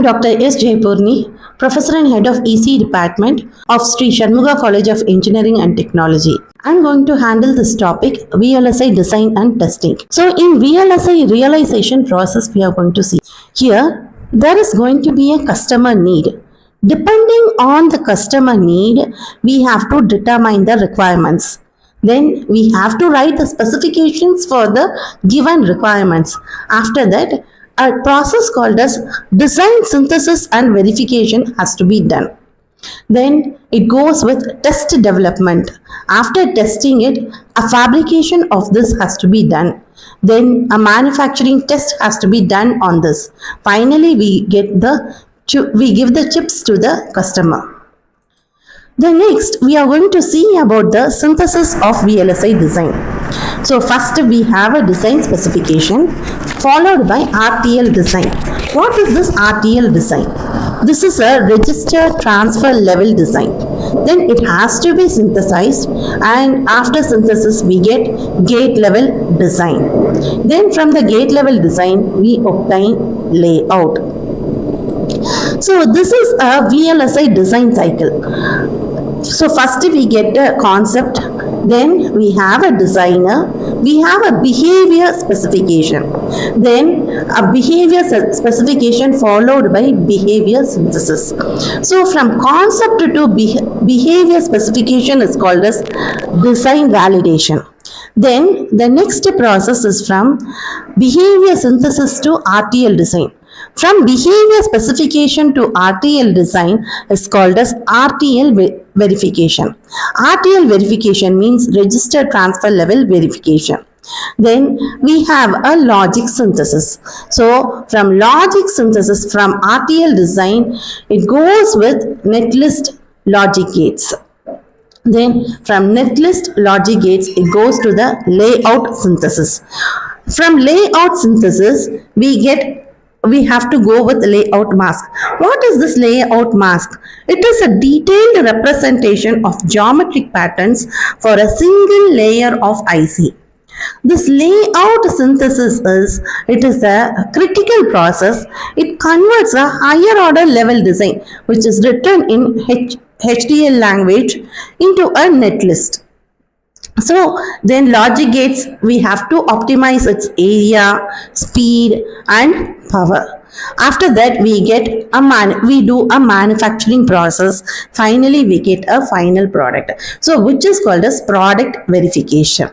Dr. S. Jayapurni, Professor and Head of EC Department of Sri Shanmuga College of Engineering and Technology. I'm going to handle this topic, VLSI design and testing. So in VLSI realization process, we are going to see here, there is going to be a customer need. Depending on the customer need, we have to determine the requirements. Then we have to write the specifications for the given requirements. After that, a process called as design synthesis and verification has to be done. Then it goes with test development. After testing it, a fabrication of this has to be done. Then a manufacturing test has to be done on this. Finally, we give the chips to the customer. The next, we are going to see about the synthesis of VLSI design. So first we have a design specification followed by RTL design. What is this RTL design? This is a register transfer level design. Then it has to be synthesized, and after synthesis we get gate level design. Then from the gate level design we obtain layout. So this is a VLSI design cycle. So first we get a concept, then we have a designer, we have a behavior specification, then a behavior specification followed by behavior synthesis. So from concept to behavior specification is called as design validation. Then the next process is from behavior synthesis to RTL design. From behavior specification to RTL design is called as RTL verification. RTL verification means register transfer level verification. Then we have a logic synthesis. So from logic synthesis, from RTL design, it goes with netlist logic gates. Then from netlist logic gates, it goes to the layout synthesis. From layout synthesis, we have to go with layout mask. What is this layout mask? It is a detailed representation of geometric patterns for a single layer of IC. This layout synthesis is a critical process. It converts a higher order level design, which is written in HDL language, into a netlist. So then logic gates, we have to optimize its area, speed and power. After that we do a manufacturing process. Finally we get a final product. So which is called as product verification.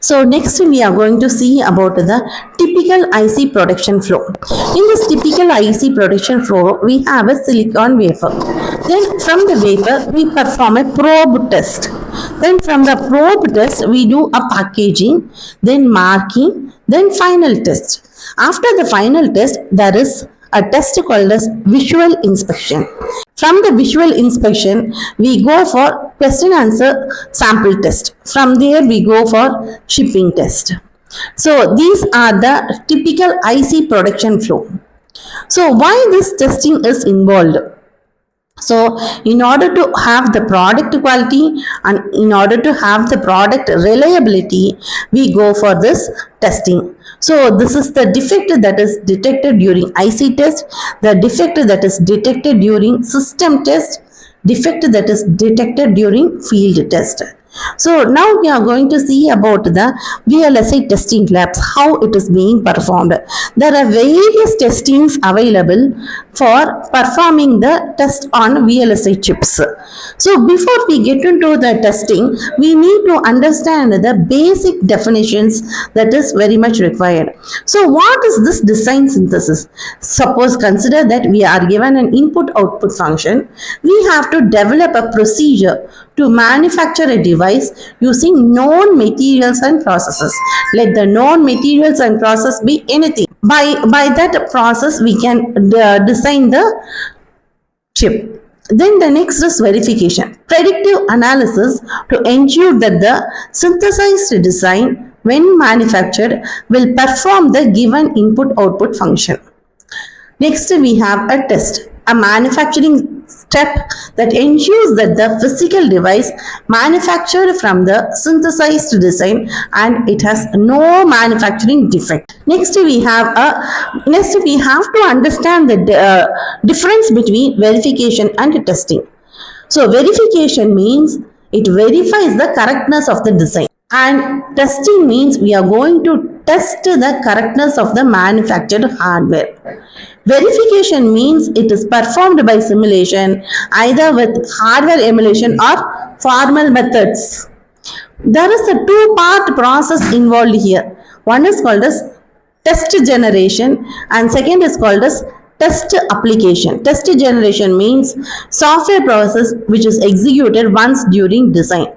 So next we are going to see about the typical IC production flow. In this typical IC production flow, we have a silicon wafer. Then from the wafer, we perform a probe test. Then from the probe test, we do a packaging, then marking, then final test. After the final test, there is a test called as visual inspection. From the visual inspection, we go for question answer sample test. From there, we go for shipping test. So these are the typical IC production flow. So why this testing is involved? So in order to have the product quality and in order to have the product reliability, we go for this testing. So this is the defect that is detected during IC test, the defect that is detected during system test, defect that is detected during field test. So now we are going to see about the VLSI testing labs, how it is being performed. There are various testings available for performing the test on VLSI chips. So before we get into the testing, we need to understand the basic definitions that is very much required. So what is this design synthesis? Suppose consider that we are given an input-output function. We have to develop a procedure to manufacture a device using known materials and processes. Let the known materials and process be anything. By that process, we can design the chip. Then the next is verification. Predictive analysis to ensure that the synthesized design, when manufactured, will perform the given input-output function. Next, we have a test. A manufacturing step that ensures that the physical device manufactured from the synthesized design and it has no manufacturing defect. Next we have to understand the difference between verification and testing. So verification means it verifies the correctness of the design, and testing means we are going to test the correctness of the manufactured hardware. Verification means it is performed by simulation either with hardware emulation or formal methods. There is a two-part process involved here. One is called as test generation and second is called as test application. Test generation means software process which is executed once during design.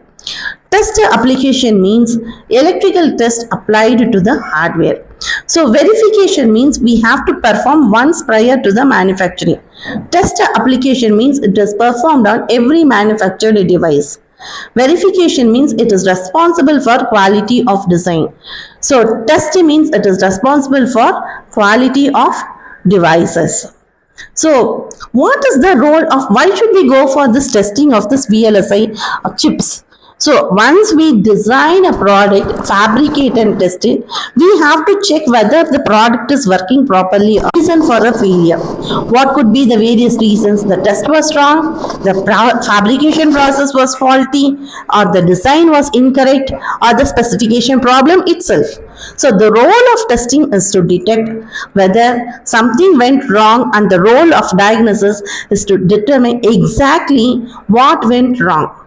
Test application means electrical test applied to the hardware. So verification means we have to perform once prior to the manufacturing. Test application means it is performed on every manufactured device. Verification means it is responsible for quality of design. So testing means it is responsible for quality of devices. So what is the role of, why should we go for this testing of this VLSI chips? So once we design a product, fabricate and test it, we have to check whether the product is working properly or reason for a failure. What could be the various reasons? The test was wrong, the fabrication process was faulty, or the design was incorrect, or the specification problem itself. So the role of testing is to detect whether something went wrong, and the role of diagnosis is to determine exactly what went wrong.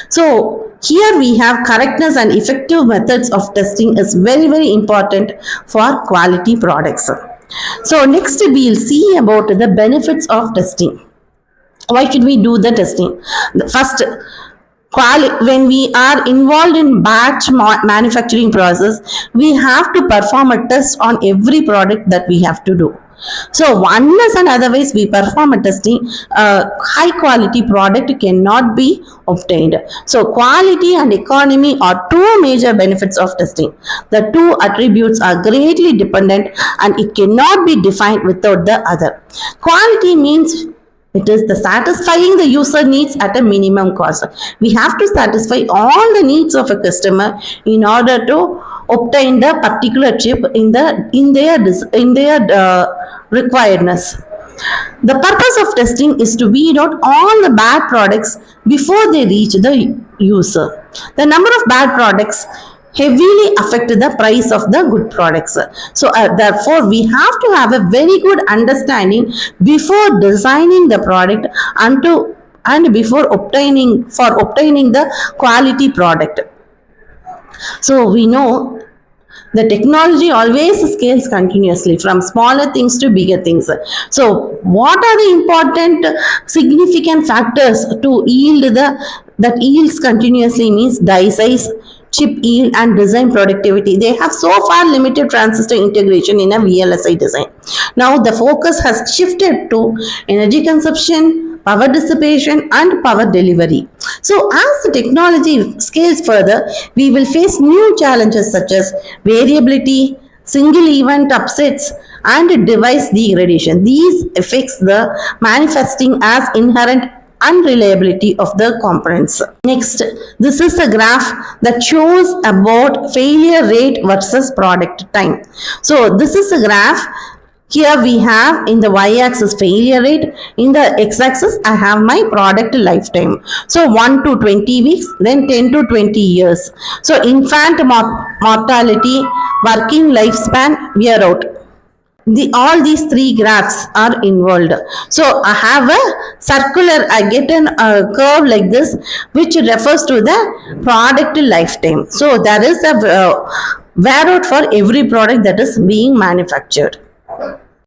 So here we have correctness and effective methods of testing is very important for quality products. So next we will see about the benefits of testing. Why should we do the testing? First, when we are involved in batch manufacturing process, we have to perform a test on every product that we have to do. So unless and otherwise we perform a testing, high quality product cannot be obtained. So quality and economy are two major benefits of testing. The two attributes are greatly dependent and it cannot be defined without the other. Quality means it is the satisfying the user needs at a minimum cost. We have to satisfy all the needs of a customer in order to obtain the particular chip in their requiredness. The purpose of testing is to weed out all the bad products before they reach the user. The number of bad products heavily affect the price of the good products. So therefore we have to have a very good understanding before designing the product and before obtaining the quality product. So we know the technology always scales continuously from smaller things to bigger things. So what are the important significant factors to yield that yields continuously means die size, chip yield and design productivity. They have so far limited transistor integration in a VLSI design. Now the focus has shifted to energy consumption, power dissipation and power delivery. So as the technology scales further, we will face new challenges such as variability, single event upsets and device degradation. These affects the manifesting as inherent unreliability of the components. Next, this is a graph that shows about failure rate versus product time. So this is a graph. Here we have in the y-axis failure rate, in the x-axis I have my product lifetime. So 1 to 20 weeks, then 10 to 20 years. So infant mortality, working lifespan, wear out. All these three graphs are involved. So I have a circular, I get a curve like this which refers to the product lifetime. So there is a wear out for every product that is being manufactured.